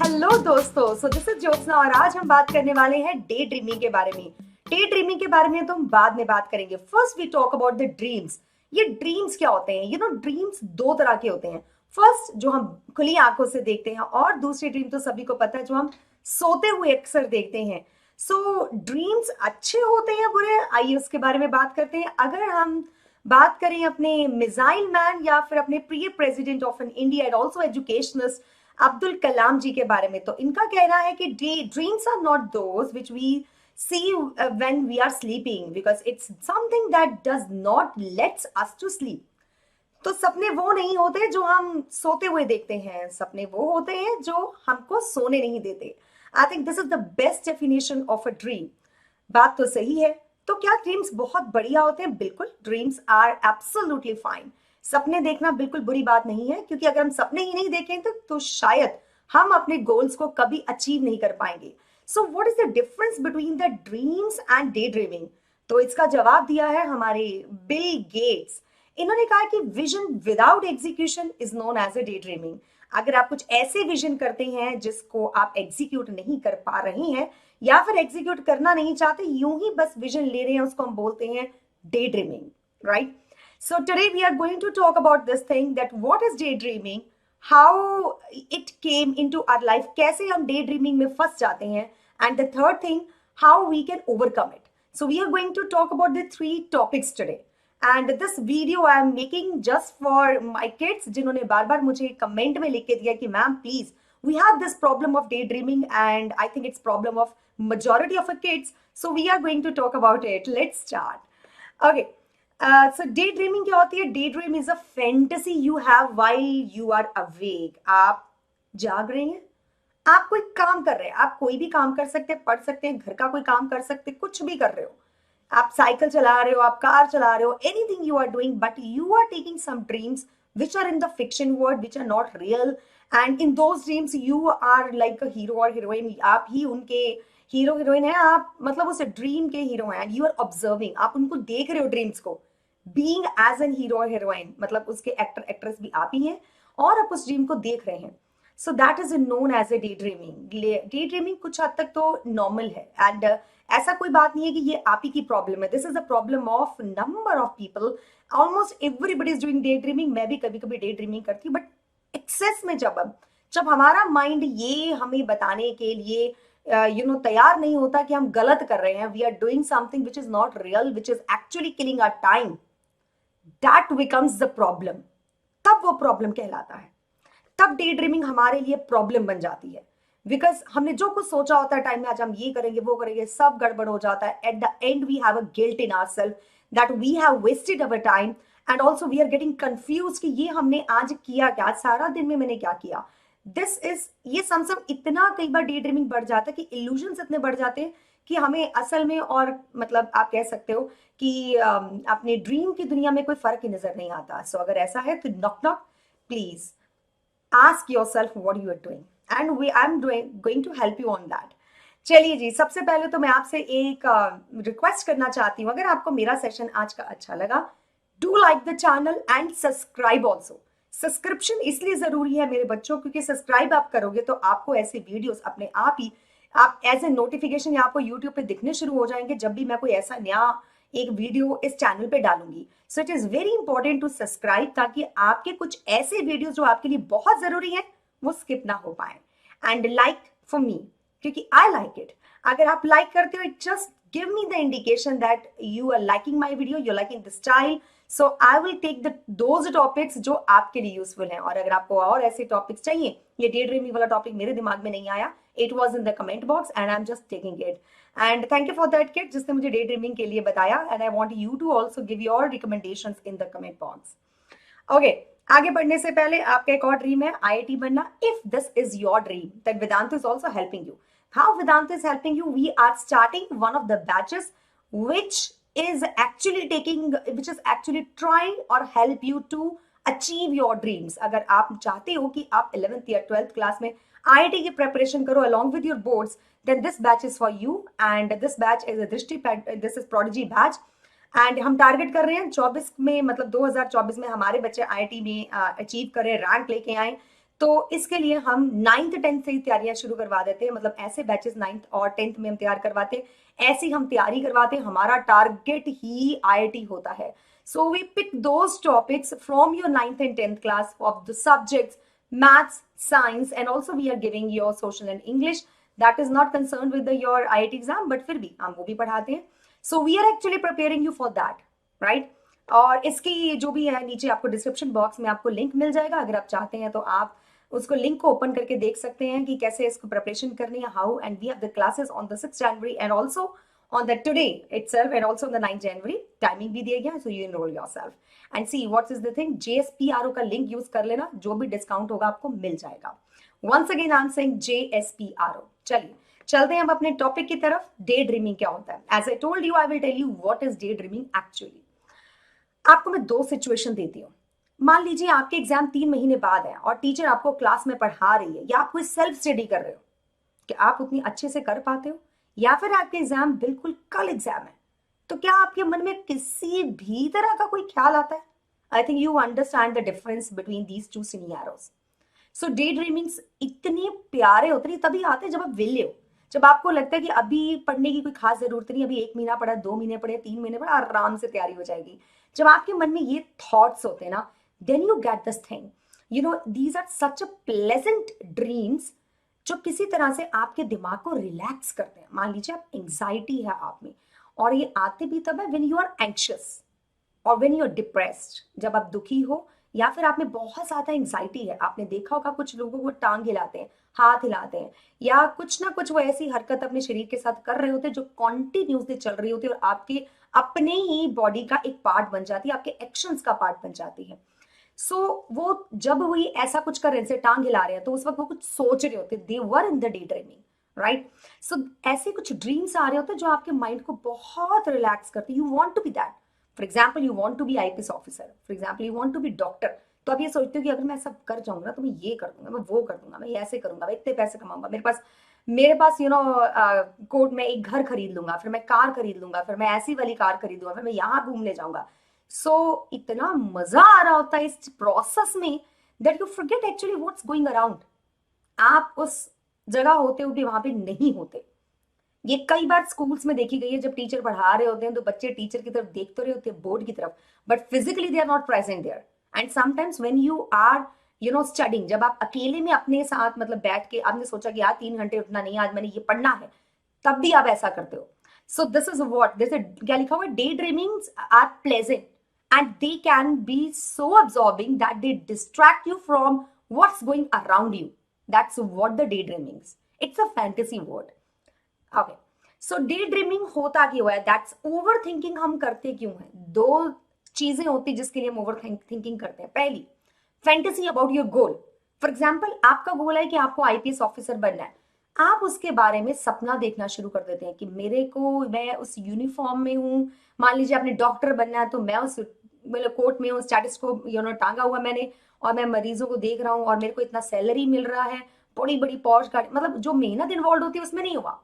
Hello दोस्तों, सो this is Jyotsna और आज हम बात करने वाले हैं डे ड्रीमिंग के बारे में। डे ड्रीमिंग के बारे में तो हम बाद में बात करेंगे। First we talk about the dreams. ये ड्रीम्स क्या होते हैं? ड्रीम्स दो तरह के होते हैं। फर्स्ट जो हम खुली आंखों से देखते हैं, और दूसरी ड्रीम तो सभी को पता है जो हम सोते हुए अक्सर देखते हैं। सो ड्रीम्स अच्छे होते हैं बुरे, आइए उसके बारे में बात करते हैं। अगर हम बात करें अपने मिसाइल मैन या फिर अपने प्रिय president of in India and also educationist Abdul Kalam ji के बारे में, तो इनका कहना है कि dreams are not those which we see when we are sleeping because it's something that does not lets us to sleep। तो सपने वो नहीं होते जो हम सोते हुए देखते हैं, सपने वो होते हैं जो हमको सोने नहीं देते। I think this is the best definition of a dream. बात तो सही है। तो क्या ड्रीम्स बहुत बढ़िया होते हैं? बिल्कुल, ड्रीम्स आर एब्सोल्युटली फाइन। सपने देखना बिल्कुल बुरी बात नहीं है, क्योंकि अगर हम सपने ही नहीं देखें तो शायद हम अपने गोल्स को कभी अचीव नहीं कर पाएंगे। So what is the difference between the dreams and day dreaming? तो इसका जवाब दिया है हमारे बिल गेट्स। इन्होंने कहा कि vision without execution is known as a day dreaming. अगर आप कुछ ऐसे विजन करते हैं जिसको आप एग्जीक्यूट नहीं कर पा रहे हैं या फिर एग्जीक्यूट करना नहीं चाहते, यूं ही बस विजन ले रहे हैं, उसको हम बोलते हैं day dreaming, right? So today we are going to talk about this thing, that what is daydreaming, how it came into our life, कैसे हम daydreaming में फंस जाते हैं, and the third thing, how we can overcome it. So we are going to talk about the three topics today. And this video I am making just for my kids, जिन्होंने बार बार मुझे comment में लिख के दिया कि ma'am please we have this problem of daydreaming and I think it's problem of majority of our kids. So we are going to talk about it. Let's start. Okay. So daydreaming क्या होती है? Daydream is a fantasy you have while you are awake. आप जाग रहे हैं, आप कोई काम कर रहे हैं, आप कोई भी काम कर सकते हैं, पढ़ सकते हैं, घर का कोई काम कर सकते हैं, कुछ भी कर रहे हो, आप साइकिल चला रहे हो, आप कार चला रहे हो, anything you are doing, but you are taking some dreams which are in the fiction world, which are not real, and in those dreams you are like a hero or heroine। आप ही उनके hero heroine है, आप मतलब उस dream के hero हैं, you are observing, आप उनको देख रहे हो ड्रीम्स को, बीइंग एज एन हीरो और हीरोइन, मतलब उसके एक्टर एक्ट्रेस भी आप ही हैं और आप उस ड्रीम को देख रहे हैं। So that is known as a day dreaming. Day dreaming कुछ हद तक तो नॉर्मल है, एंड ऐसा कोई बात नहीं है कि ये आप ही की प्रॉब्लम है। This is a problem of number of people. Almost everybody is doing day dreaming. मैं भी कभी कभी डे ड्रीमिंग करती हूँ, बट एक्सेस में जब हमारा माइंड ये हमें बताने के लिए तैयार नहीं होता कि हम गलत कर रहे हैं, we are doing something which is not real, which is actually killing our time, that becomes the problem. तब वो प्रॉब्लम कहलाता है, तब डे ड्रीमिंग हमारे लिए प्रॉब्लम बन जाती है। बिकॉज हमने जो कुछ सोचा होता है टाइम में, आज हम ये करेंगे वो करेंगे, सब गड़बड़ हो जाता है। At the end we have a guilt in ourselves that we have wasted our time, and also we are getting confuse कि ये हमने आज किया क्या, सारा दिन में मैंने क्या किया। दिस इज ये सम इतना कई बार डे ड्रीमिंग बढ़ जाता है कि इल्यूजन्स इतने बढ़ जाते हैं कि हमें असल में, और मतलब आप कह सकते हो कि अपने ड्रीम की दुनिया में कोई फर्क ही नजर नहीं आता। सो अगर ऐसा है तो knock knock, please ask yourself what you are doing, and I'm going to help you on that। चलिए जी, सबसे पहले तो मैं आपसे एक रिक्वेस्ट करना चाहती हूँ, अगर आपको मेरा सेशन आज का अच्छा लगा, do like the channel and subscribe also. Subscription इसलिए जरूरी है मेरे बच्चों, क्योंकि सब्सक्राइब आप करोगे तो आपको ऐसे वीडियोस अपने आप ही, आप एज ए नोटिफिकेशन या आपको यूट्यूब पे दिखने शुरू हो जाएंगे जब भी मैं कोई ऐसा नया एक वीडियो इस चैनल पे डालूंगी। So it is very important to subscribe, ताकि आपके कुछ ऐसे वीडियोस जो आपके लिए बहुत जरूरी है वो स्किप ना हो पाए। एंड लाइक फॉर मी, क्योंकि आई लाइक इट। अगर आप लाइक करते हो, it just give me the indication that you are liking my video, you liking the style. So I will take those topics जो आपके लिए यूजफुल हैं। और अगर आपको और ऐसे टॉपिक्स चाहिए, ये डे ड्रीमिंग वाला टॉपिक मेरे दिमाग में नहीं आया, it was in the comment box and I am just taking it. And thank you for that kid जिसने मुझे डे ड्रीमिंग के लिए बताया, and I want you to also give your recommendations in the comment box. Okay, आगे बढ़ने से पहले आपका एक और ड्रीम है, आईआईटी बनना। If this is your dream, then Vedanta is also helping you. How Vedanta is helping you? We are starting one of the batches which is actually trying or help you to achieve your dreams। अगर आप चाहते हो कि आप 11th या 12th class में IIT की preparation करो along with your boards, then this batch is for you, and this batch is this is Prodigy batch। And हम टारगेट कर रहे हैं 24 में, मतलब 2024 में हमारे बच्चे आईआईटी में अचीव करें, रैंक लेके आए। तो इसके लिए हम 9th 10th से ही तैयारियां शुरू करवा देते हैं, मतलब ऐसे बैचेस 9th और 10th में हम तैयार करवाते हैं, ऐसी हम तैयारी करवाते हैं, हमारा टारगेट ही आईआईटी होता है. So we pick those topics from your 9th and 10th class of the subjects maths, science, and also we are giving your social and English that is not concern with your IIT exam, but फिर भी हम वो भी पढ़ाते हैं. So we are actually preparing you for that, right. और इसकी जो भी है नीचे आपको डिस्क्रिप्शन बॉक्स में आपको लिंक मिल जाएगा, अगर आप चाहते हैं तो आप उसको लिंक को ओपन करके देख सकते हैं कि कैसे इसको प्रिपरेशन करनी है, how. And we have the classes on the 6th January and also on the today itself and also on the 9th January. Timing भी दिया गया है, so you enrol yourself and see what is the thing. JSPRO का link use कर लेना, जो भी discount होगा आपको मिल जाएगा. Once again I am saying JSPRO. चलिए चलते हैं अब अपने टॉपिक की तरफ. डे ड्रीमिंग क्या होता है? As I told you, I will tell you what is day dreaming actually. आपको मैं दो सिचुएशन देती हूँ. मान लीजिए आपके एग्जाम 3 महीने बाद है और टीचर आपको क्लास में पढ़ा रही है, या आप कोई सेल्फ स्टडी कर रहे हो कि आप उतनी अच्छे से कर पाते हो, या फिर आपके एग्जाम बिल्कुल कल एग्जाम है, तो क्या आपके मन में किसी भी तरह का कोई ख्याल आता है? I think you understand the difference between these two scenarios. So day dreamings इतने प्यारे होते हैं तभी आते हैं जब आप विले हो, जब आपको लगता है कि अभी पढ़ने की कोई खास जरूरत नहीं, अभी 1 महीना पढ़ा, 2 महीने पढ़े, 3 महीने पढ़ा, आराम से तैयारी हो जाएगी. जब आपके मन में ये थॉट्स होते हैं ना, then you get this thing, you know, these are such a pleasant dreams जो किसी तरह से आपके दिमाग को रिलैक्स करते हैं. मान लीजिए आप एंजाइटी है आप में, और ये आते भी तब है when you are anxious और when you are depressed, जब आप दुखी हो या फिर आप में बहुत ज्यादा एंजाइटी है. आपने देखा होगा कुछ लोगों को टांग हिलाते हैं, हाथ हिलाते हैं, या कुछ ना कुछ वो ऐसी हरकत अपने शरीर के साथ कर रहे होते हैं जो कॉन्टिन्यूसली चल रही होती है और आपके अपने ही बॉडी का एक पार्ट बन जाती है, आपके एक्शंस का पार्ट बन जाती है. सो वो जब वही ऐसा कुछ कर रहे हैं, टांग हिला रहे हैं, तो उस वक्त वो कुछ सोच रहे होते, they were in the day dreaming, right. So ऐसे कुछ ड्रीम्स आ रहे होते हैं जो आपके माइंड को बहुत रिलैक्स करते हैं. You want to be that. For example you want to be IPS officer, for example you want to be doctor. तो आप ये सोचते हो कि अगर मैं सब कर जाऊंगा तो मैं ये कर दूंगा, मैं वो कर दूंगा, मैं ऐसे करूंगा, मैं इतने पैसे कमाऊंगा, मेरे पास यू नो कोर्ट में एक घर खरीद लूंगा, फिर मैं कार खरीद लूंगा, फिर मैं ऐसी वाली कार खरीदूंगा, फिर मैं यहाँ घूमने जाऊंगा. सो इतना मजा आ रहा होता है इस प्रोसेस में that you forget actually what's going around. आप उस जगह होते हुए भी वहां पे नहीं होते. ये कई बार स्कूल्स में देखी गई है, जब टीचर पढ़ा रहे होते हैं तो बच्चे टीचर की तरफ देख तो रहे होते हैं, बोर्ड की तरफ, but physically they are not present there. And sometimes when you are studying, जब आप अकेले में अपने साथ मतलब बैठ के आपने सोचा कि यार 3 घंटे उठना नहीं, आज मैंने ये पढ़ना है, तब भी आप ऐसा करते हो. So this is what this क्या लिखा हुआ है, day dreamings are pleasant and they can be so absorbing that they distract you from what's going around you. That's what the daydreaming is. It's a fantasy word. Okay. So daydreaming होता क्यों है? That's overthinking. हम करते क्यों हैं? दो चीजें होती जिसके लिए हम overthinking करते हैं. पहली, fantasy about your goal. For example, आपका गोल है कि आपको आईपीएस ऑफिसर बनना है. आप उसके बारे में सपना देखना शुरू कर देते हैं कि मैं उस यूनिफॉर्म में हूँ. मान लीजिए आपने डॉक्टर बनना है, तो मैं उस कोर्ट में हूँ, स्टेटस्कोप टांगा हुआ मैंने, और मैं मरीजों को देख रहा हूँ, और मेरे को इतना सैलरी मिल रहा है, बड़ी बड़ी पॉश गाड़ी, मतलब जो मेहनत इन्वॉल्व होती है उसमें नहीं हुआ.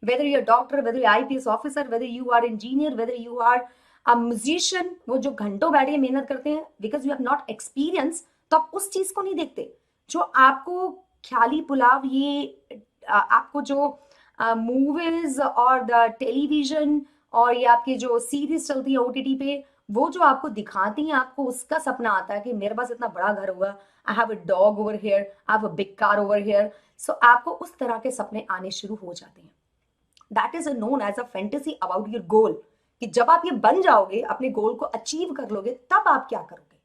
Whether you are doctor, whether you IPS officer, whether you are engineer, whether you are a musician, वो जो घंटों बैठ के मेहनत करते हैं, because you have not experience, तो आप उस चीज को नहीं देखते. जो आपको ख्याली पुलाव, ये आपको जो मूवीज और द टेलीविजन और ये आपकी जो सीरीज चलती है ओटीटी पे, वो जो आपको दिखाती हैं, आपको उसका सपना आता है कि मेरे पास इतना बड़ा घर होगा, I have a dog over here, I have a big car over here. So आपको उस तरह के सपने आने शुरू हो जाते हैं. That is known as a fantasy about your goal, कि जब आप ये बन जाओगे, अपने गोल को अचीव कर लोगे, तब आप क्या करोगे.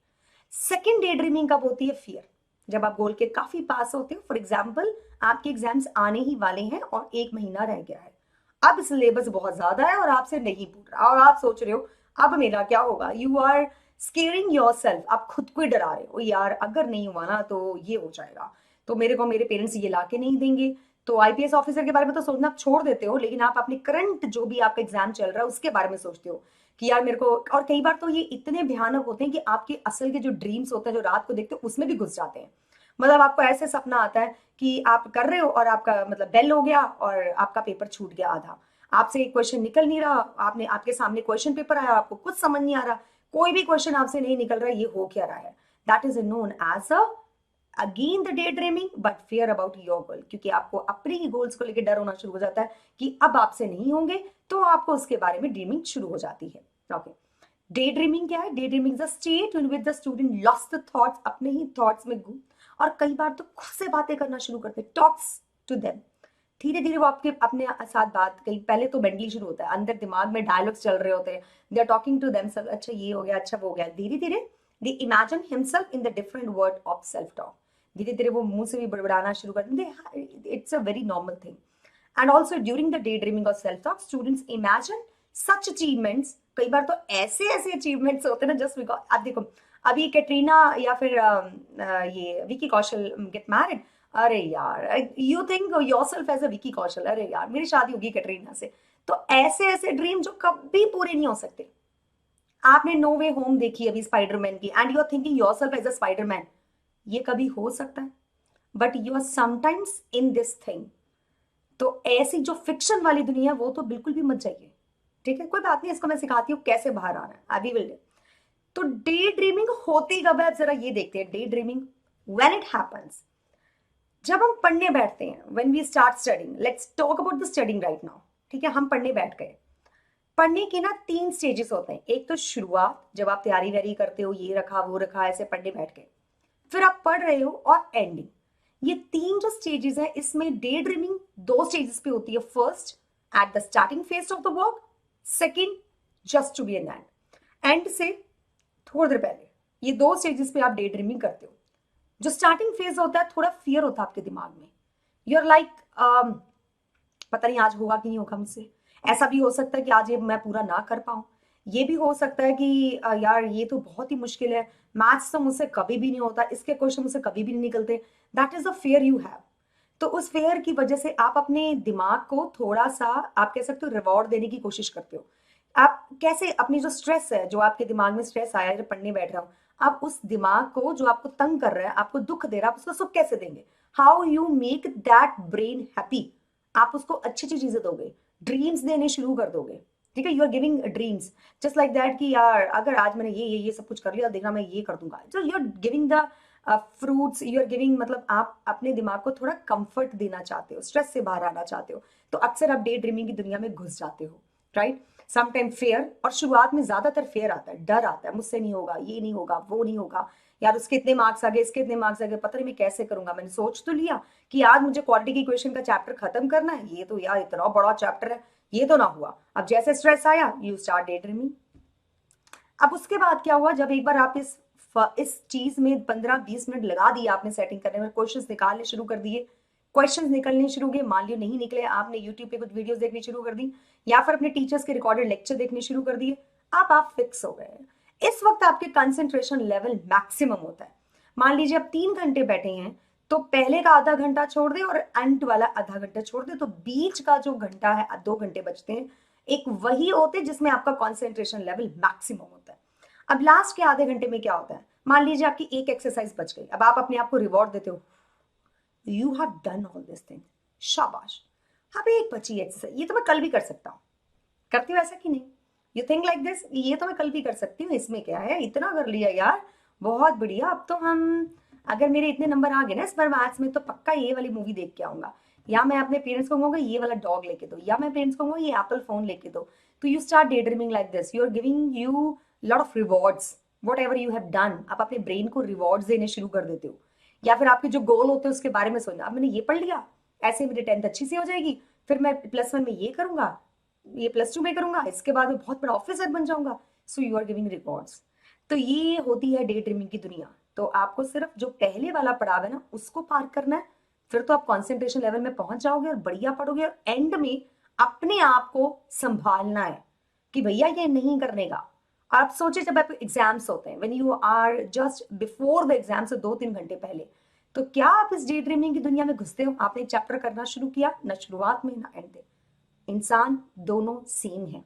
सेकेंड डे ड्रीमिंग कब होती है? फियर. जब आप गोल के काफी पास होते हो. फॉर एग्जाम्पल आपके एग्जाम्स आने ही वाले हैं और 1 महीना रह गया है, अब सिलेबस बहुत ज्यादा है और आपसे नहीं पूछ रहा, और आप सोच रहे हो अब मेरा क्या होगा. You are scaring your self. आप खुद को ही डरा रहे हो, यार अगर नहीं हुआ ना तो ये हो जाएगा, तो मेरे पेरेंट्स ये लाके नहीं देंगे. तो आईपीएस ऑफिसर के बारे में तो सोचना आप छोड़ देते हो, लेकिन आप अपने करंट जो भी आपका एग्जाम चल रहा है उसके बारे में सोचते हो कि यार मेरे को. और कई बार तो ये इतने भयानक होते हैं कि आपके असल के जो ड्रीम्स होते हैं, जो रात को देखते हो, उसमें भी घुस जाते हैं. मतलब आपको ऐसे सपना आता है कि आप कर रहे हो और आपका बेल हो गया और आपका पेपर छूट गया आधा, आपसे एक क्वेश्चन निकल नहीं रहा, आपके सामने क्वेश्चन पेपर आया, आपको कुछ समझ नहीं आ रहा, कोई भी क्वेश्चन आपसे नहीं निकल रहा, ये हो क्या रहा है. That is known as a again the day dreaming but fear about your goal, क्योंकि आपको अपने ही गोल्स को लेकर डर होना शुरू हो जाता है कि अब आपसे नहीं होंगे, तो आपको उसके बारे में ड्रीमिंग शुरू हो जाती है। ओके, डे ड्रीमिंग क्या है? Day dreaming is a state in which the student lost the thoughts, अपने ही थॉट्स में घूम, और कई बार तो खुद से बातें करना शुरू करते, टॉक्स टू देम। धीरे धीरे वो आपके अपने साथ बात, कहीं पहले तो मेंटली शुरू होता है, अंदर दिमाग में डायलॉग्स चल रहे होते हैं, they are talking to themselves, अच्छा ये हो गया, अच्छा वो हो गया। धीरे धीरे they imagine himself in the different world of self talk. धीरे धीरे वो मुंह से भी बड़बड़ाना शुरू कर देते, it's a very normal thing. And also during the day dreaming of self talk students imagine such achievements. कई बार तो ऐसे ऐसे अचीवमेंट्स होते हैं ना, जस्ट बिकॉज आप देखो अभी कैटरीना या फिर ये विकी कौशल गेट मैरिड, अरे यार you think yourself as a Vicky Kaushal, अरे यार मेरी शादी होगी कैटरीना से। तो ऐसे ऐसे ड्रीम जो कभी पूरे नहीं हो सकते। आपने नो वे होम देखी अभी स्पाइडरमैन की, and you are thinking yourself as a Spiderman, ये कभी हो सकता है, but you are sometimes in this thing. तो ऐसी जो फिक्शन वाली दुनिया है वो तो बिल्कुल भी मत जाइए, ठीक है? कोई बात नहीं, इसको मैं सिखाती हूँ कैसे बाहर आना है, आई विल डू। तो डे ड्रीमिंग होती कब है, जरा ये देखते हैं। Day dreaming when it happens, जब हम पढ़ने बैठते हैं, when we start studying, let's talk about the studying right now, ठीक है? हम पढ़ने बैठ गए। पढ़ने के ना 3 स्टेजेस होते हैं। एक तो शुरुआत, जब आप तैयारी वैयारी करते हो, ये रखा वो रखा, ऐसे पढ़ने बैठ गए, फिर आप पढ़ रहे हो, और एंडिंग। ये 3 जो स्टेजेस हैं, इसमें डे ड्रीमिंग 2 स्टेजेस पे होती है। First at the starting phase of the work, second just to be an end से थोड़ी देर पहले। ये 2 स्टेजेस पे आप डे ड्रीमिंग करते हो। जो स्टार्टिंग फेज होता है, थोड़ा फियर होता है आपके दिमाग में, यू आर लाइक पता नहीं आज होगा कि नहीं होगा मुझसे, ऐसा भी हो सकता है कि आज ये मैं पूरा ना कर पाऊं, ये भी हो सकता है कि यार ये तो बहुत ही मुश्किल है, मैथ्स तो मुझसे कभी भी नहीं होता, इसके क्वेश्चन मुझसे कभी भी नहीं निकलते। That is the fair you have. तो उस फेयर की वजह से आप अपने दिमाग को थोड़ा सा, आप कह सकते हो, रिवॉर्ड देने की कोशिश करते हो। आप कैसे अपनी जो स्ट्रेस है, जो आपके दिमाग में स्ट्रेस आया जब पढ़ने बैठ रहा हूँ, आप उस दिमाग को जो आपको तंग कर रहा है, आपको दुख दे रहा है, आप उसको सुख कैसे देंगे? How you make that brain happy. आप उसको अच्छी अच्छी चीजें दोगे, ड्रीम्स देने शुरू कर दोगे, ठीक है? You are giving dreams just like that कि यार अगर आज मैंने ये सब कुछ कर लिया, देखना मैं ये कर दूंगा। जो you are giving the fruits, you are giving, मतलब आप अपने दिमाग को थोड़ा कंफर्ट देना चाहते हो, स्ट्रेस से बाहर आना चाहते हो। तो अक्सर आप डे ड्रीमिंग की दुनिया में घुस जाते हो, राइट? समटाइम फेयर, और शुरुआत में ज्यादातर फेयर आता है, डर आता है, मुझसे नहीं होगा, ये नहीं होगा, वो नहीं होगा, यार उसके इतने मार्क्स आ गए, इसके इतने मार्क्स आ गए, पता नहीं मैं कैसे करूंगा। मैंने सोच तो लिया कि आज मुझे क्वालिटी की इक्वेशन का चैप्टर खत्म करना है, ये तो यार इतना बड़ा चैप्टर है, ये तो ना हुआ। अब जैसे स्ट्रेस आया, यू स्टार्ट डे ड्रीमिंग। अब उसके बाद क्या हुआ, जब एक बार आप इस चीज में 15-20 मिनट लगा दिया आपने सेटिंग करने में, क्वेश्चंस निकालने शुरू कर दिए, क्वेश्चंस निकलने शुरू हुए, मान लियो नहीं निकले, आपने यूट्यूब पे कुछ वीडियोस देखनी शुरू कर दी, या फिर अपने टीचर्स के रिकॉर्डेड लेक्चर देखने शुरू कर दिए, अब आप फिक्स हो गए। इस वक्त आपके कंसेंट्रेशन लेवल मैक्सिमम होता है। मान लीजिए आप 3 घंटे बैठे हैं, तो पहले का आधा घंटा छोड़ दे और एंड वाला आधा घंटा छोड़ दे, तो बीच का जो घंटा है, 2 घंटे बचते हैं, एक वही होते हैं जिसमें आपका कॉन्सेंट्रेशन लेवल मैक्सिमम होता है। अब लास्ट के आधे घंटे में क्या होता है, मान लीजिए आपकी एक एक्सरसाइज बच गई, अब आप अपने आप को रिवॉर्ड देते हो, you have done all this thing, शाबाश, अब एक बची एक्सरसाइज, ये तो मैं कल भी कर सकता हूँ। करती हूँ ऐसा कि नहीं? यू थिंक लाइक दिस, ये तो मैं कल भी कर सकती हूँ, इसमें क्या है, इतना कर लिया यार, बहुत बढ़िया। अब तो हम, अगर मेरे इतने नंबर आ गए ना इस बार मैथ्स में, तो पक्का ये वाली मूवी देख के आऊंगा, या मैं अपने पेरेंट्स को कहूंगा ये वाला डॉग लेके दो, या मैं पेरेंट्स को कहूंगा ये एप्पल फोन लेके दो। तो you start day dreaming like this, you are giving you lot of rewards, whatever you have done. आप अपने ब्रेन को रिवॉर्ड्स देने शुरू कर देते हो, या फिर आपके जो गोल होते हैं उसके बारे में सोचना, अब मैंने ये पढ़ लिया, ऐसे मेरी 10th अच्छी सी हो जाएगी, फिर मैं +1 में ये करूंगा, ये +2 में करूंगा, इसके बाद मैं बहुत बड़ा ऑफिसर बन जाऊंगा। So you are giving rewards. तो ये होती है डे ड्रीमिंग की दुनिया। तो आपको सिर्फ जो पहले वाला पड़ाव है ना, उसको पार करना है, फिर तो आप कॉन्सेंट्रेशन लेवल में पहुंच जाओगे और बढ़िया पढ़ोगे, और एंड में अपने आप को संभालना है कि भैया ये नहीं करने का। आप सोचे जब आप एग्जाम्स होते हैं, when you are just before the exam से 2-3 घंटे पहले, तो क्या आप इस डे ड्रीमिंग की दुनिया में घुसते हो? आपने एक चैप्टर करना शुरू किया, ना शुरुआत में ना एंड में, इंसान दोनों सेम है।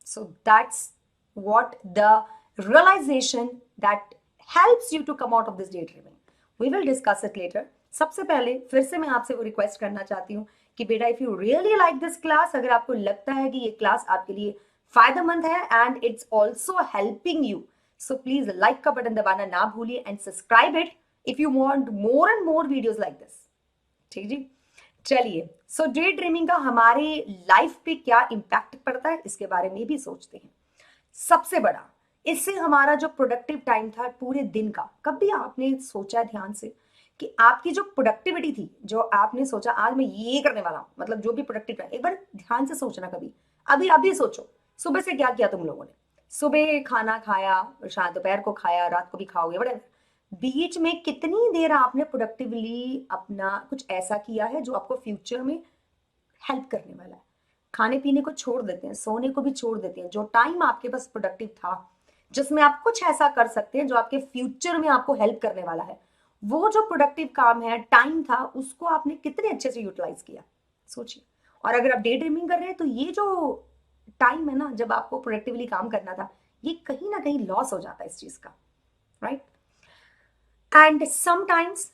So that's what the realization that helps you to come out of this daydreaming. We will discuss it later. सबसे पहले फिर से मैं आपसे वो रिक्वेस्ट करना चाहती हूँ कि बेटा, if you really like this class, अगर आपको लगता है कि ये क्लास आपके लिए फायदेमंद है and it's also helping you, so please like का बटन दबाना ना भूलिए and subscribe it if you want more and more videos like this. ठीक जी, चलिए, सो डे ड्रीमिंग का हमारे लाइफ पे क्या इम्पैक्ट पड़ता है इसके बारे में भी सोचते हैं। सबसे बड़ा, इससे हमारा जो प्रोडक्टिव टाइम था पूरे दिन का, कभी आपने सोचा ध्यान से कि आपकी जो प्रोडक्टिविटी थी, जो आपने सोचा आज मैं ये करने वाला हूं, मतलब जो भी प्रोडक्टिव टाइम, एक बार ध्यान से सोचना कभी, अभी अभी सोचो सुबह से क्या किया तुम लोगों ने। सुबह खाना खाया, शायद दोपहर को खाया, रात को भी खाओगे, बड़े बीच में कितनी देर आपने प्रोडक्टिवली अपना कुछ ऐसा किया है जो आपको फ्यूचर में हेल्प करने वाला है। खाने पीने को छोड़ देते हैं, सोने को भी छोड़ देते हैं, जो टाइम आपके पास प्रोडक्टिव था जिसमें आप कुछ ऐसा कर सकते हैं जो आपके फ्यूचर में आपको हेल्प करने वाला है, वो जो प्रोडक्टिव काम है, टाइम था, उसको आपने कितने अच्छे से यूटिलाइज किया, सोचिए। और अगर आप डे ड्रीमिंग कर रहे हैं तो ये जो टाइम है ना, जब आपको प्रोडक्टिवली काम करना था, ये कहीं ना कहीं लॉस हो जाता है इस चीज का, राइट। एंड समटाइम्स,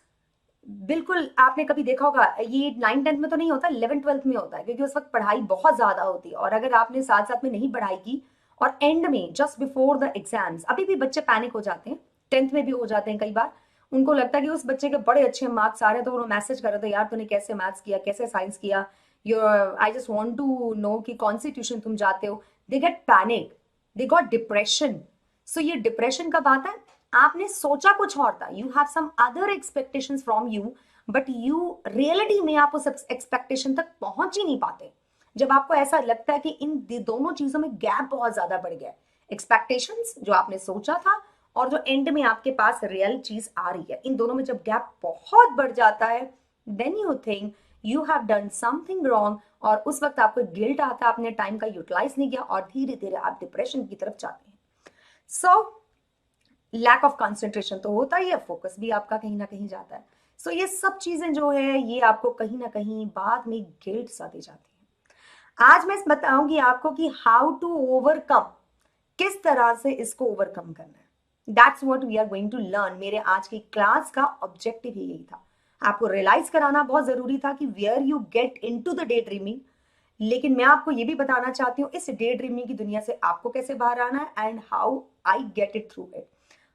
बिल्कुल आपने कभी देखा होगा, ये 9th-10th में तो नहीं होता, 11th-12th में होता है, क्योंकि उस वक्त पढ़ाई बहुत ज्यादा होती है, और अगर आपने साथ साथ में नहीं पढ़ाई की और एंड में जस्ट बिफोर द एग्जाम्स, अभी भी बच्चे पैनिक हो जाते हैं, 10th में भी हो जाते हैं कई बार, उनको लगता है कि उस बच्चे के बड़े अच्छे मार्क्स आ रहे हैं, तो वो मैसेज कर रहे थे, यार तूने कैसे मैथ्स किया, कैसे साइंस किया, your I just want to know कि कौन सी ट्यूशन तुम जाते हो। They get panic, they got depression. So ये डिप्रेशन कब आता है, आपने सोचा कुछ और था, you have some other expectations from you, but you reality में आप उस एक्सपेक्टेशन तक पहुंच ही नहीं पाते। जब आपको ऐसा लगता है कि इन दोनों चीजों में गैप बहुत ज्यादा बढ़ गया, एक्सपेक्टेशंस जो आपने सोचा था और जो एंड में आपके पास रियल चीज आ रही है, इन दोनों में जब गैप बहुत बढ़ जाता है, then you think you have done something wrong, और उस वक्त आपको गिल्ट आता है, आपने टाइम का यूटिलाइज नहीं किया, और धीरे धीरे आप डिप्रेशन की तरफ जाते हैं। सो लैक ऑफ कंसंट्रेशन तो होता ही है, फोकस भी आपका कहीं ना कहीं जाता है। सो ये सब चीजें जो है, ये आपको कहीं ना कहीं बाद में गिल्ट सा दे जाती है। आज मैं बताऊंगी आपको कि हाउ टू ओवरकम, किस तरह से इसको ओवरकम करना है। That's what we are going to learn. मेरे आज की क्लास का ऑब्जेक्टिव ही यही था, आपको रियलाइज कराना बहुत जरूरी था कि where you get into the day dreaming, लेकिन मैं आपको ये भी बताना चाहती हूँ इस डे ड्रीमिंग की दुनिया से आपको कैसे बाहर आना है, and how I get it through it.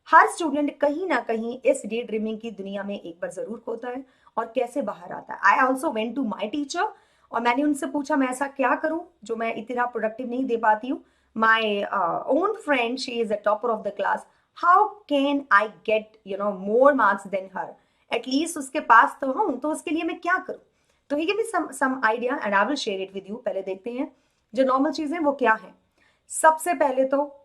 Her student कहीं ना कहीं इस डे ड्रीमिंग की दुनिया में एक बार जरूर होता है, और कैसे बाहर आता है। I also went to my teacher, और मैंने उनसे पूछा मैं ऐसा क्या करूं जो मैं इतना प्रोडक्टिव नहीं दे पाती हूँ। My own friend, she is a topper of the class, how can I get more marks than her, at least उसके पास तो हूं, तो उसके लिए मैं क्या करूं। तो he give me some idea and I will share it with you. पहले देखते हैं जो नॉर्मल चीजें वो क्या है। सबसे पहले तो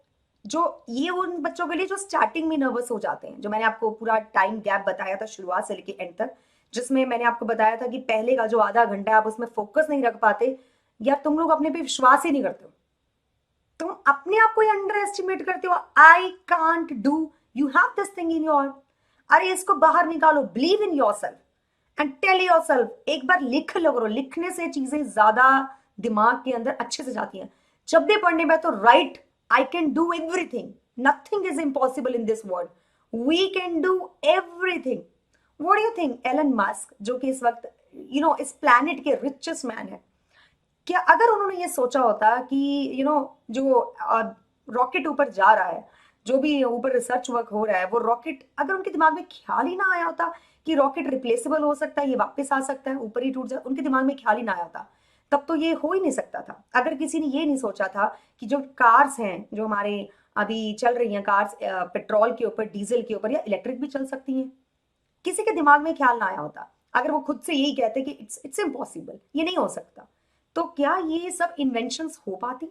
जो ये उन बच्चों के लिए जो स्टार्टिंग में नर्वस हो जाते हैं, जो मैंने आपको पूरा टाइम गैप बताया था शुरुआत से लेके एंड तक, जिसमें मैंने आपको बताया था कि पहले का जो आधा घंटा आप उसमें फोकस नहीं रख पाते, या तुम लोग अपने पे विश्वास ही नहीं करते हो, तुम अपने आप को ही अंडर एस्टिमेट करते हो, I can't do, you have this thing in your, अरे इसको बाहर निकालो, believe in yourself and tell yourself, एक बार लिख लो करो, लिखने से चीजें ज्यादा दिमाग के अंदर अच्छे से जाती हैं। जब भी पढ़ने में तो right, I can do everything. Nothing is impossible in this world. We can do everything. What do you think? Elon Musk, जो कि इस वक्त इस प्लैनेट के रिचेस्ट मैन है, क्या अगर उन्होंने ये सोचा होता कि जो रॉकेट ऊपर जा रहा है, जो भी ऊपर रिसर्च वर्क हो रहा है, वो रॉकेट, अगर उनके दिमाग में ख्याल ही ना आया होता कि रॉकेट रिप्लेसेबल हो सकता है, ये वापस आ सकता है, ऊपर ही टूट जाए, उनके दिमाग में ख्याल ही ना आया होता, तब तो ये हो ही नहीं सकता था। अगर किसी ने ये नहीं सोचा था कि जो कार्स हैं, जो हमारे अभी चल रही हैं कार्स, पेट्रोल के ऊपर, डीजल के ऊपर, या इलेक्ट्रिक भी चल सकती हैं, किसी के दिमाग में ख्याल ना आया होता, अगर वो खुद से यही कहते कि इट्स इम्पॉसिबल, ये नहीं हो सकता, तो क्या ये सब इन्वेंशंस हो पाती?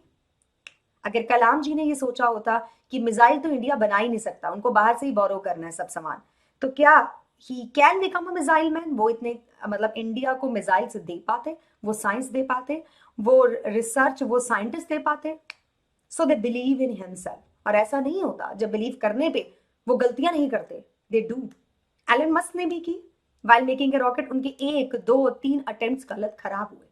अगर कलाम जी ने ये सोचा होता कि मिसाइल तो इंडिया बना ही नहीं सकता, उनको बाहर से ही बोरो करना है सब सामान, तो क्या he can become a missile man? वो इतने मतलब इंडिया को मिसाइल से दे पाते, वो साइंस दे पाते, वो रिसर्च, वो साइंटिस्ट दे पाते। सो दे बिलीव इन हिमसेल्फ, और ऐसा नहीं होता, जब बिलीव करने पे वो गलतियां नहीं करते, दे डू। एलन मस्क ने भी की, वाइल मेकिंग ए रॉकेट, उनके 1, 2, 3 अटेम्प्ट्स गलत खराब हुए।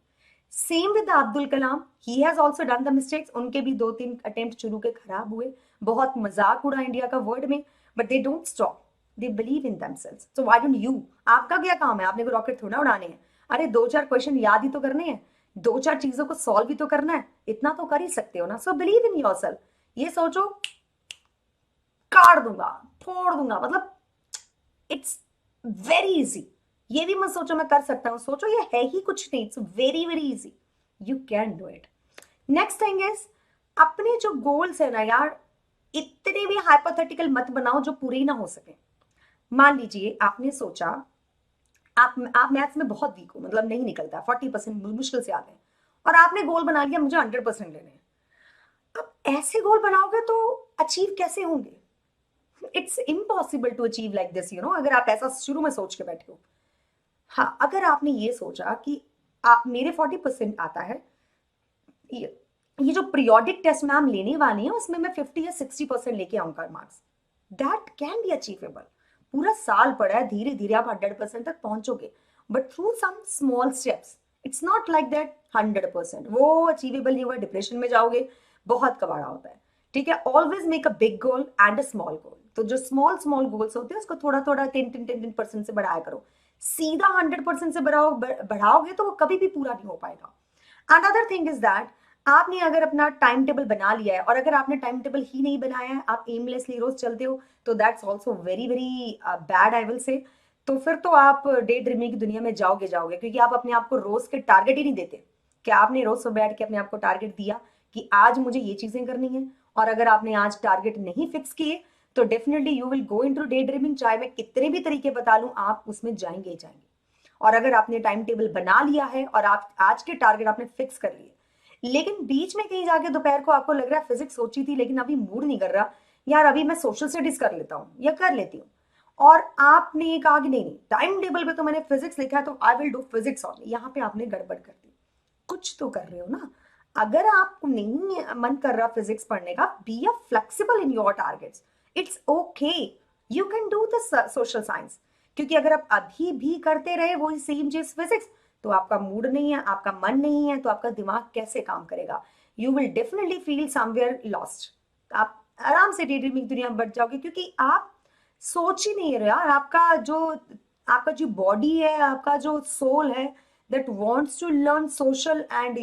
Same with Abdul Kalam, he has also done the mistakes, उनके भी 2-3 अटेम्प्ट शुरू के खराब हुए, बहुत मजाक उड़ा इंडिया का वर्ल्ड में, but they don't stop, they believe in themselves. So why don't you? आपका क्या काम है? आपने कोई रॉकेट थोड़ा उड़ाने हैं, अरे 2-4 क्वेश्चन याद ही तो करने हैं, 2-4 चीजों को सॉल्व भी तो करना है, इतना तो कर ही सकते हो ना। So believe in yourself. ये सोचो काट दूंगा, फोड़ दूंगा, मतलब इट्स वेरी इजी। ये भी मत सोचो मैं कर सकता हूँ, सोचो ये है ही कुछ नहीं, it's very very easy, you can do it. Next thing is, अपने जो गोल्स है ना यार, इतने भी हाइपोथेटिकल मत बनाओ जो पूरे ही ना हो सके। मान लीजिए आपने सोचा, आप मैथ्स में बहुत वीक हो, मतलब नहीं निकलता, 40% मुश्किल से आते हैं, और आपने गोल बना लिया मुझे 100% लेने हैं। अब ऐसे गोल बनाओगे तो अचीव कैसे होंगे? It's impossible to achieve like this, you know, अगर आप ऐसा शुरू में सोच के बैठे हो। हाँ, अगर आपने ये सोचा कि आप मेरे 40% आता है, ये जो पीरियोडिक टेस्ट मैम लेने वाली है उसमें मैं 50 या 60% लेके आऊंगा marks, that can be achievable. पूरा साल पड़ा है, धीरे धीरे आप 100% तक पहुंचोगे, but through some small steps. It's not like that 100% वो अचीवेबल नहीं होगा, डिप्रेशन में जाओगे, बहुत कबाड़ा होता है। ठीक है, always make a big goal and a small goal. तो जो स्मॉल स्मॉल गोल्स होते हैं उसको थोड़ा थोड़ा 10% से बढ़ाया करो। सीधा 100% से बढ़ाओगे तो वो कभी भी पूरा नहीं हो पाएगा। अनदर थिंग इज दैट, आपने अगर अपना टाइम टेबल बना लिया है, और अगर आपने टाइम टेबल ही नहीं बनाया है, आप एमलेसली रोज चलते हो, तो that's also very very bad, I will say. तो फिर तो आप डे ड्रीमिंग की दुनिया में जाओगे जाओगे, क्योंकि आप अपने आप को रोज के टारगेट ही नहीं देते कि आपने रोज सुबह बैठ के अपने आप को टारगेट दिया कि आज मुझे ये चीजें करनी है। और अगर आपने आज टारगेट नहीं फिक्स किए तो definitely you will go into day dreaming, चाहे मैं कितने भी तरीके बता लूं, आप उसमें जाएंगे ही जाएंगे। और अगर आपने टाइम टेबल बना लिया है और आप आज के टारगेट आपने फिक्स कर लिए, लेकिन बीच में कहीं जाके दोपहर को आपको लग रहा है फिजिक्स सोची थी लेकिन अभी मूड नहीं कर रहा, यार अभी मैं सोशल स्टडीज कर लेता हूँ या कर लेती हूँ, और आपने कहा कि नहीं नहीं टाइम टेबल पे तो मैंने फिजिक्स लिखा है तो आई विल डू फिजिक्स ऑनली, यहाँ पे आपने गड़बड़ कर दी। कुछ तो कर रहे हो ना। अगर आपको नहीं मन कर रहा फिजिक्स पढ़ने का, be a flexible in your targets, it's okay, you can do the social science. क्योंकि अगर आप अभी भी करते रहे वही सेम चीज फिजिक्स, तो आपका मूड नहीं है, आपका मन नहीं है, तो आपका दिमाग कैसे काम करेगा? You will definitely feel somewhere lost. आप आराम से डे ड्रीमिंग दुनिया में बढ़ जाओगे, क्योंकि आप सोच ही नहीं रहे यार। आपका जो बॉडी है, आपका जो सोल है, that wants to learn social, and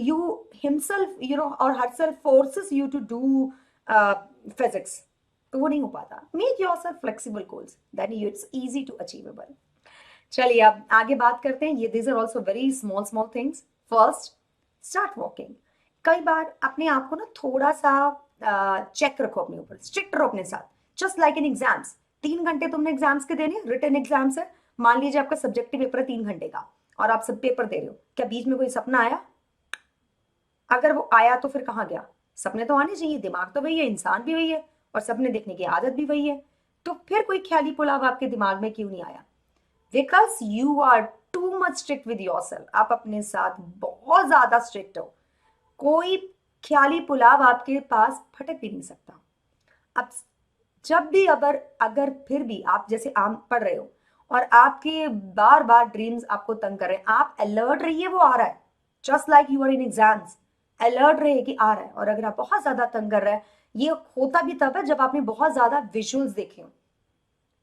you himself, you know, or herself forces you to do uh, physics, तो वो नहीं हो पाता। Make your self flexible goals, then it's easy to achievable. चलिए अब आगे बात करते हैं। ये these are also very small small things. First, start walking. कई बार अपने आप को ना थोड़ा सा चेक रखो अपने ऊपर, स्ट्रिक्ट रहो अपने साथ, जस्ट लाइक इन एग्जाम्स। 3 घंटे तुमने एग्जाम्स के देने, रिटन एग्जाम्स है, मान लीजिए आपका सब्जेक्टिव पेपर है 3 घंटे का, और आप सब पेपर दे रहे हो, क्या बीच में कोई सपना आया? अगर वो आया तो फिर कहाँ गया? सपने तो आने चाहिए, दिमाग तो वही है, इंसान भी वही है, और सपने देखने की आदत भी वही है, तो फिर कोई ख्याली पुलाव आपके दिमाग में क्यों नहीं आया? Because you are too much strict with your self, आप अपने साथ बहुत ज्यादा स्ट्रिक्ट हो। कोई ख्याली पुलाव आपके पास फटक भी नहीं सकता। अब जब भी अगर अगर फिर भी आप जैसे आम पढ़ रहे हो और आपके बार बार ड्रीम्स आपको तंग कर रहे हैं, आप अलर्ट रहिए, वो आ रहा है, just like you are in exams, alert रहिए कि आ रहा है। और अगर आप बहुत ज्यादा तंग कर रहा है, ये होता भी तब है जब आपने बहुत ज्यादा विजुअल्स देखे हो।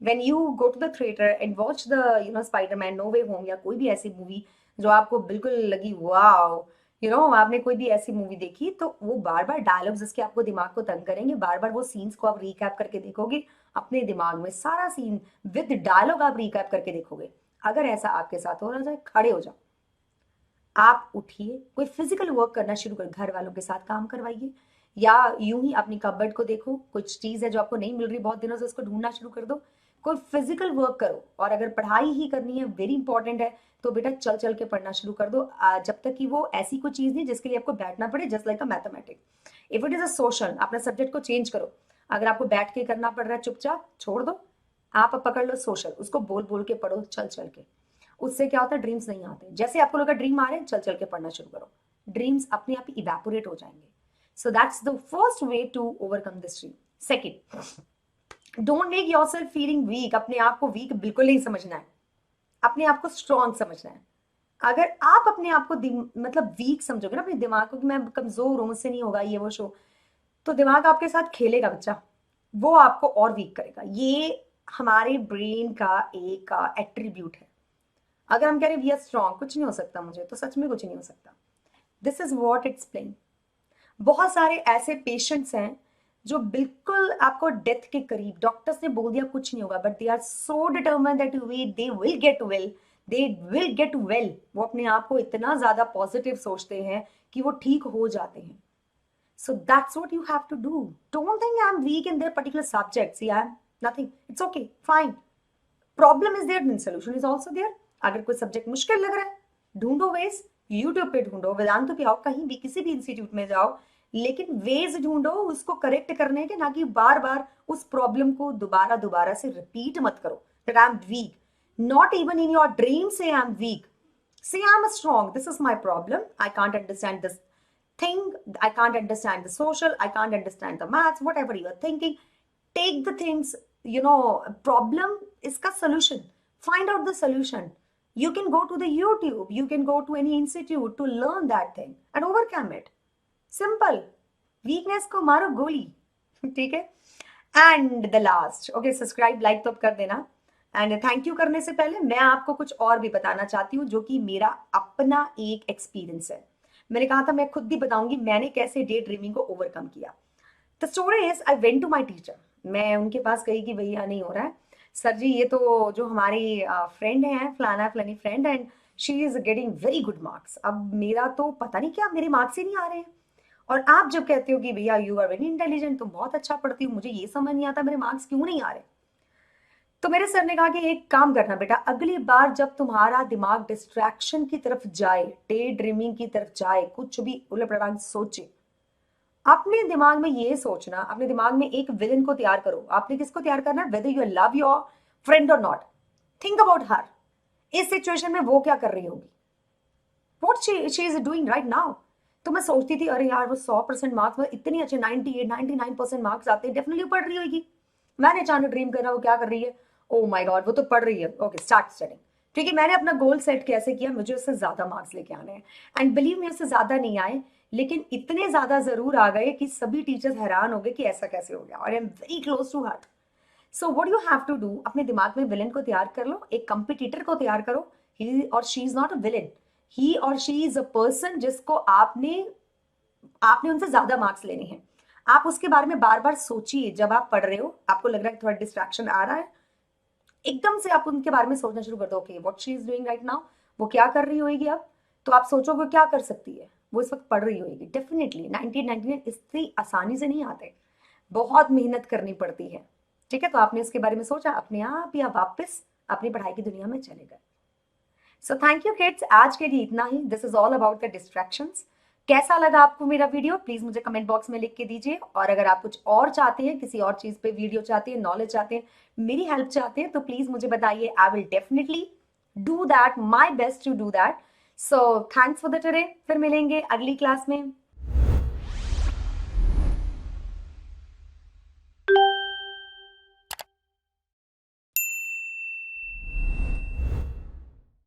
when you go to the theater and watch the Spider-Man No Way Home, या कोई भी ऐसी मूवी जो आपको बिल्कुल लगी वाओ, आपने कोई भी ऐसी मूवी देखी, तो वो बार बार डायलॉग्स इसके आपको दिमाग को तंग करेंगे, बार बार वो सीन्स को आप रिकैप करके देखोगे अपने दिमाग में, सारा सीन विद डायलॉग आप रिकैप करके देखोगे। अगर ऐसा आपके साथ हो रहा है, खड़े हो जाओ, आप उठिए, कोई फिजिकल वर्क करना शुरू कर, घर वालों के साथ काम करवाइए, या यूं ही अपनी कबर्ड को देखो, कुछ चीज है जो आपको नहीं मिल रही बहुत दिनों से, उसको ढूंढना शुरू कर दो, कोई फिजिकल वर्क करो। और अगर पढ़ाई ही करनी है, वेरी इंपॉर्टेंट है, तो बेटा चल चल के पढ़ना शुरू कर दो, जब तक कि वो ऐसी कोई चीज नहीं जिसके लिए आपको बैठना पड़े, just like a mathematics. If it is a social, अपना सब्जेक्ट को चेंज करो। अगर आपको बैठ के करना पड़ रहा है, चुपचाप छोड़ दो, आप पकड़ लो सोशल, उसको बोल बोल के पढ़ो, चल चल के। उससे क्या होता है, ड्रीम्स नहीं आते। जैसे आपको लगा ड्रीम आ रहे हैं, चल चल के पढ़ना शुरू करो, ड्रीम्स अपने आप ही इवेपोरेट हो जाएंगे। So that's the first way to overcome this dream. Second, don't make yourself feeling weak. अपने आप को वीक बिल्कुल नहीं समझना है, अपने आप को स्ट्रॉन्ग समझना है। अगर आप अपने आप को मतलब वीक समझोगे ना अपने दिमाग को, कि मैं कमजोर हूं, मुझसे नहीं होगा ये वो शो, तो दिमाग आपके साथ खेलेगा बच्चा, वो आपको और वीक करेगा। ये हमारे ब्रेन का एक एट्रीब्यूट है। अगर हम कह रहे हैं वी आर स्ट्रॉन्ग, कुछ नहीं हो सकता मुझे, तो सच में कुछ नहीं हो सकता। This is what it's playing. बहुत सारे ऐसे पेशेंट्स हैं जो बिल्कुल आपको डेथ के करीब, डॉक्टर्स ने बोल दिया कुछ नहीं होगा, but they are so determined that they will get well, they will get well. वो अपने आप को इतना ज्यादा पॉजिटिव सोचते हैं कि वो ठीक हो जाते हैं। So that's what you have to do. Don't think I'm weak in their particular subjects. Yeah, nothing. It's okay. Fine. Problem is there, then solution is also there. अगर कोई सब्जेक्ट मुश्किल लग रहा है, ढूंढो वेज, यूट्यूब पे ढूंढो, वेदांत पे आओ, कहीं भी किसी भी इंस्टीट्यूट में जाओ, लेकिन वेज ढूंढो उसको करेक्ट करने के, ना कि बार बार उस प्रॉब्लम को दोबारा दोबारा से रिपीट मत करो that I'm weak. Not even in your dream say I'm weak. Say I'm strong. This is my problem. I can't understand this thing. I can't understand the social. I can't understand the maths. Whatever you are thinking, take the things, problem is ka solution. Find out the solution. You can go to the YouTube. You can go to any institute to learn that thing and overcome it. Simple. Weakness को मारो गोली. ठीक है. And the last, okay, subscribe, like तो कर देना. And thank you करने से पहले मैं आपको कुछ और भी बताना चाहती हूँ, जो कि मेरा अपना एक एक्सपीरियंस है। मैंने कहा था मैं खुद भी बताऊंगी मैंने कैसे डे ड्रीमिंग को ओवरकम किया। The story is, I went to my teacher. मैं उनके पास गई कि भैया नहीं हो रहा है सर जी, ये तो जो हमारी फ्रेंड है फलाना फलानी friend, and she is getting very good marks. अब मेरा तो पता नहीं क्या मेरे मार्क्स ही नहीं आ रहे हैं, और आप जब कहते हो कि भैया यू आर वेरी इंटेलिजेंट, तुम बहुत अच्छा पढ़ती हो, मुझे ये समझ नहीं आता मेरे मार्क्स क्यों नहीं आ रहे। तो मेरे सर ने कहा कि एक काम करना बेटा, अगली बार जब तुम्हारा दिमाग डिस्ट्रैक्शन की तरफ जाए, डे ड्रीमिंग की तरफ जाए, कुछ भी उलट पलट सोचे, अपने दिमाग में ये सोचना, अपने दिमाग में एक विलन को तैयार करो। आपने किसको तैयार करना है? Whether you love your friend और नॉट, थिंक अबाउट हर। इस सिचुएशन में वो क्या कर रही होगी, what she is doing right now. तो मैं सोचती थी अरे यार वो 100% मार्क्स में इतनी अच्छे 98 99% मार्क्स आते हैं, डेफिनेटली पढ़ रही होगी। मैंने अचानक ड्रीम करना, वो क्या कर रही है, ओ माय गॉड वो तो पढ़ रही है, ओके स्टार्ट स्टडिंग। ठीक है, मैंने अपना गोल सेट कैसे किया, मुझे उससे ज्यादा मार्क्स लेके आने हैं। एंड बिलीव मी, उससे ज्यादा नहीं आए, लेकिन इतने ज्यादा जरूर आ गए कि सभी टीचर्स हैरान हो गए कि ऐसा कैसे हो गया, और I am very close to heart. So what you have to do, अपने दिमाग में विलन को तैयार कर लो, एक कंपिटिटर को तैयार करो। He or she is not a villain, he or she is a person जिसको आपने उनसे ज्यादा मार्क्स लेने हैं। आप उसके बारे में बार बार सोचिए, जब आप पढ़ रहे हो आपको लग रहा है कि थोड़ा डिस्ट्रैक्शन आ रहा है, एकदम से आप उनके बारे में सोचना शुरू कर दो, okay what she is doing right now, वो क्या कर रही होगी। अब तो आप सोचोगे क्या कर सकती है, वो इस वक्त पढ़ रही होगी। डेफिनेटली 1999 इतनी आसानी से नहीं आते, बहुत मेहनत करनी पड़ती है। ठीक है, तो आपने इसके बारे में सोचा, अपने आप या वापस अपनी पढ़ाई की दुनिया में चले गए। सो थैंक यू किड्स, आज के लिए इतना ही। This is all about the distractions. कैसा लगा आपको मेरा वीडियो, प्लीज मुझे कमेंट बॉक्स में लिख के दीजिए। और अगर आप कुछ और चाहते हैं, किसी और चीज पे वीडियो चाहते हैं, नॉलेज चाहते हैं, मेरी हेल्प चाहते हैं, तो प्लीज मुझे बताइए। I will definitely do that, my best to do that. So thanks for the today. फिर मिलेंगे अगली क्लास में।